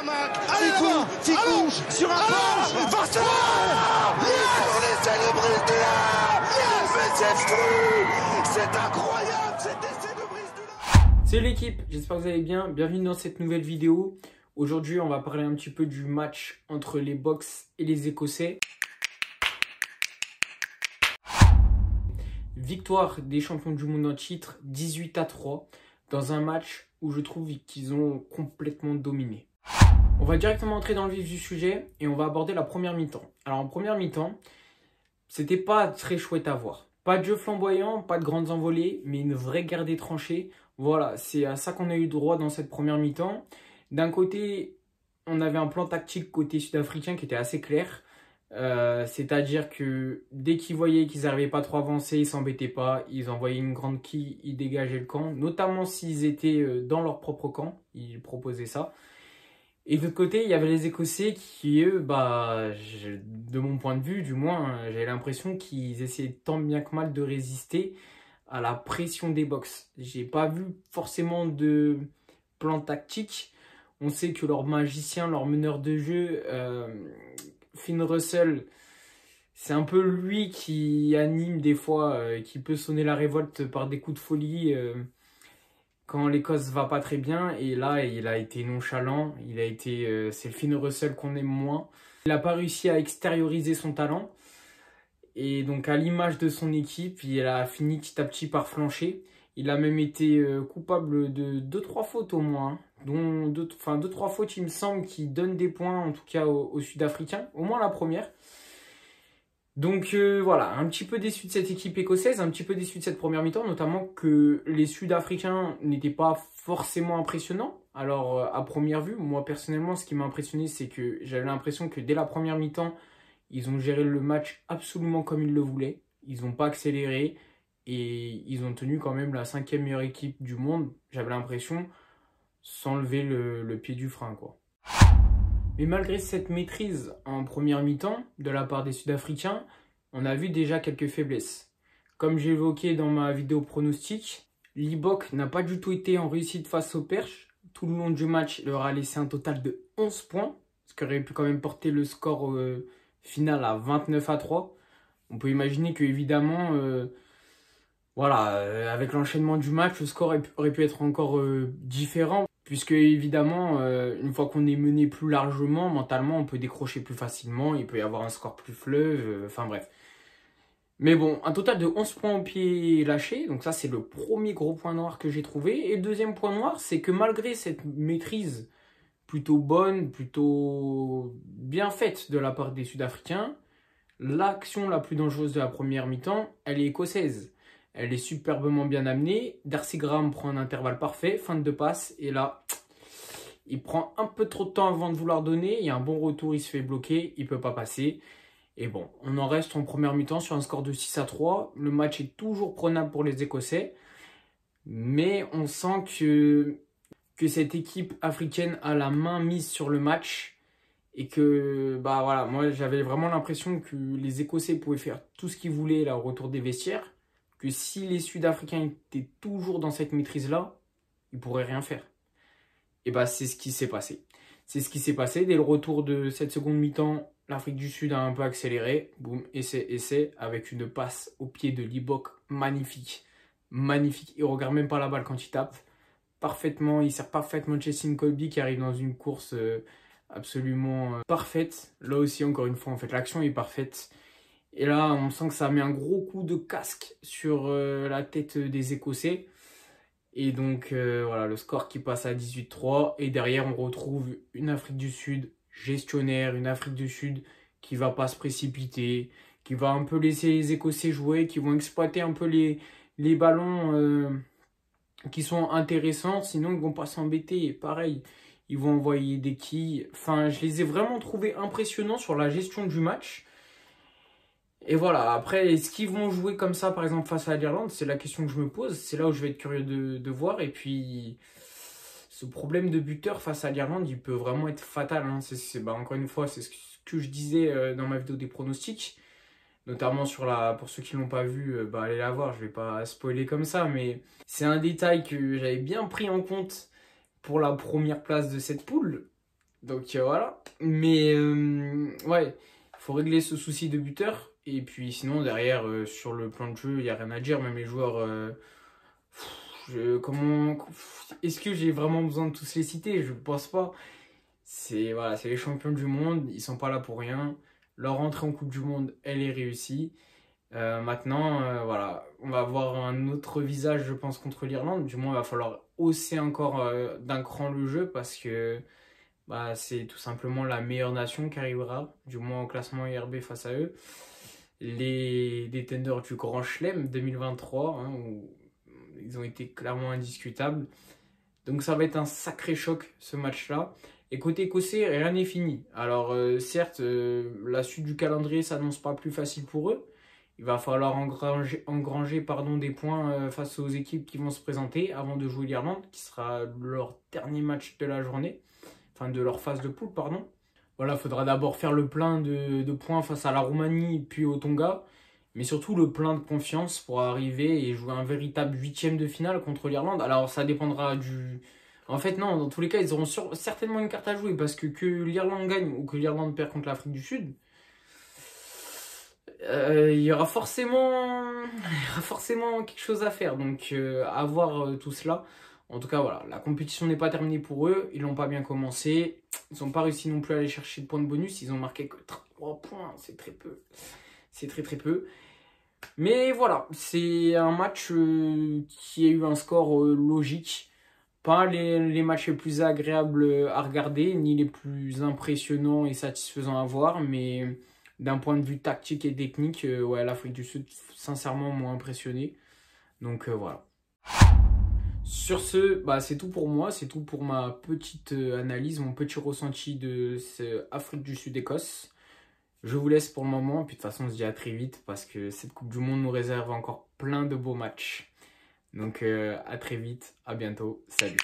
Tamac, qui couche sur un punch. Vincent pour les célébrités là. Mais c'est fou, c'est incroyable cet essai de Brice Dulin. Salut l'équipe, j'espère que vous allez bien. Bienvenue dans cette nouvelle vidéo. Aujourd'hui, on va parler un petit peu du match entre les Boks et les Écossais. Victoire des champions du monde en titre, 18-3, dans un match où je trouve qu'ils ont complètement dominé. On va directement entrer dans le vif du sujet et on va aborder la première mi-temps. Alors en première mi-temps, c'était pas très chouette à voir. Pas de jeu flamboyant, pas de grandes envolées, mais une vraie guerre des tranchées. Voilà, c'est à ça qu'on a eu droit dans cette première mi-temps. D'un côté, on avait un plan tactique côté sud-africain qui était assez clair. C'est-à-dire que dès qu'ils voyaient qu'ils n'arrivaient pas trop avancés, ils s'embêtaient pas, ils envoyaient une grande quille, ils dégageaient le camp, notamment s'ils étaient dans leur propre camp, ils proposaient ça. Et de l'autre côté, il y avait les Écossais qui, eux, de mon point de vue, du moins, j'avais l'impression qu'ils essayaient tant bien que mal de résister à la pression des Boks. J'ai pas vu forcément de plan tactique. On sait que leur magicien, leur meneur de jeu, Finn Russell, c'est un peu lui qui anime des fois, qui peut sonner la révolte par des coups de folie quand l'Écosse va pas très bien. Et là, il a été nonchalant. C'est le Finn Russell qu'on aime moins. Il n'a pas réussi à extérioriser son talent. Et donc, à l'image de son équipe, il a fini petit à petit par flancher. Il a même été coupable de 2-3 fautes au moins, dont 2-3 fautes, il me semble, qui donnent des points, en tout cas aux Sud-Africains, au moins la première. Donc voilà, un petit peu déçu de cette équipe écossaise, un petit peu déçu de cette première mi-temps, notamment que les Sud-Africains n'étaient pas forcément impressionnants. Alors à première vue, moi personnellement, ce qui m'a impressionné, c'est que j'avais l'impression que dès la première mi-temps, ils ont géré le match absolument comme ils le voulaient. Ils n'ont pas accéléré. Et ils ont tenu quand même la 5e meilleure équipe du monde, j'avais l'impression, sans lever le pied du frein, quoi. Mais malgré cette maîtrise en première mi-temps de la part des Sud-Africains, on a vu déjà quelques faiblesses. Comme j'ai évoqué dans ma vidéo pronostic, l'Ibok n'a pas du tout été en réussite face aux Perches. Tout le long du match, il leur a laissé un total de 11 points, ce qui aurait pu quand même porter le score final à 29-3. On peut imaginer que, évidemment... Voilà, avec l'enchaînement du match, le score aurait pu être encore différent, puisque évidemment, une fois qu'on est mené plus largement, mentalement, on peut décrocher plus facilement, il peut y avoir un score plus fleuve, enfin bref. Mais bon, un total de 11 points au pied lâché, donc ça c'est le premier gros point noir que j'ai trouvé. Et le deuxième point noir, c'est que malgré cette maîtrise plutôt bonne, plutôt bien faite de la part des Sud-Africains, l'action la plus dangereuse de la première mi-temps, elle est écossaise. Elle est superbement bien amenée. Darcy Graham prend un intervalle parfait, fin de passe. Et là, il prend un peu trop de temps avant de vouloir donner. Il y a un bon retour, il se fait bloquer. Il ne peut pas passer. Et bon, on en reste en première mi-temps sur un score de 6-3. Le match est toujours prenable pour les Écossais. Mais on sent que cette équipe africaine a la main mise sur le match. Et que, voilà, moi j'avais vraiment l'impression que les Écossais pouvaient faire tout ce qu'ils voulaient là, au retour des vestiaires. Que si les Sud-Africains étaient toujours dans cette maîtrise-là, ils ne pourraient rien faire. Et c'est ce qui s'est passé. C'est ce qui s'est passé. Dès le retour de cette seconde mi-temps, l'Afrique du Sud a un peu accéléré. Boum, essai, avec une passe au pied de l'Ibok. Magnifique. Magnifique. Il ne regarde même pas la balle quand il tape. Parfaitement, il sert parfaitement Chasing Colby qui arrive dans une course absolument parfaite. Là aussi, encore une fois, en fait, l'action est parfaite. Et là, on sent que ça met un gros coup de casque sur la tête des Écossais. Et donc, voilà, le score qui passe à 18-3. Et derrière, on retrouve une Afrique du Sud gestionnaire, une Afrique du Sud qui va pas se précipiter, qui va un peu laisser les Écossais jouer, qui vont exploiter un peu les ballons qui sont intéressants. Sinon, ils vont pas s'embêter. Et pareil, ils vont envoyer des quilles. Enfin, je les ai vraiment trouvés impressionnants sur la gestion du match. Et voilà, après, est-ce qu'ils vont jouer comme ça, par exemple, face à l'Irlande? C'est la question que je me pose. C'est là où je vais être curieux de voir. Et puis, ce problème de buteur face à l'Irlande, il peut vraiment être fatal. Hein. Encore une fois, c'est ce que je disais dans ma vidéo des pronostics. Notamment pour ceux qui ne l'ont pas vu, allez la voir. Je ne vais pas spoiler comme ça. Mais c'est un détail que j'avais bien pris en compte pour la première place de cette poule. Donc voilà. Mais ouais, il faut régler ce souci de buteur. Et puis sinon, derrière, sur le plan de jeu, il n'y a rien à dire. Même les joueurs, est-ce que j'ai vraiment besoin de tous les citer? Je ne pense pas. Voilà, c'est les champions du monde, ils sont pas là pour rien. Leur entrée en Coupe du Monde, elle est réussie. Maintenant, voilà, on va avoir un autre visage, je pense, contre l'Irlande. Du moins, il va falloir hausser encore d'un cran le jeu parce que bah, c'est tout simplement la meilleure nation qui arrivera, du moins au classement IRB face à eux. Les détenteurs du Grand Chelem 2023, hein, où ils ont été clairement indiscutables. Donc ça va être un sacré choc ce match-là. Et côté écossais, rien n'est fini. Alors certes, la suite du calendrier s'annonce pas plus facile pour eux. Il va falloir engranger des points face aux équipes qui vont se présenter avant de jouer l'Irlande, qui sera leur dernier match de la journée. Enfin de leur phase de poule, pardon. Voilà, il faudra d'abord faire le plein de points face à la Roumanie puis au Tonga. Mais surtout le plein de confiance pour arriver et jouer un véritable 8e de finale contre l'Irlande. Alors ça dépendra du... En fait non, dans tous les cas ils auront certainement une carte à jouer parce que l'Irlande gagne ou que l'Irlande perd contre l'Afrique du Sud, il y aura forcément quelque chose à faire. Donc à voir tout cela. En tout cas voilà, la compétition n'est pas terminée pour eux, ils n'ont pas bien commencé. Ils n'ont pas réussi non plus à aller chercher de points de bonus, ils ont marqué que 3 points, c'est très peu. C'est très très peu. Mais voilà, c'est un match qui a eu un score logique. Pas les matchs les plus agréables à regarder, ni les plus impressionnants et satisfaisants à voir. Mais d'un point de vue tactique et technique, ouais, l'Afrique du Sud, sincèrement, m'ont impressionné. Donc voilà. Sur ce, bah, c'est tout pour moi. C'est tout pour ma petite analyse, mon petit ressenti de cette Afrique du Sud-Écosse. Je vous laisse pour le moment, puis de toute façon on se dit à très vite parce que cette Coupe du Monde nous réserve encore plein de beaux matchs. Donc à très vite, à bientôt, salut.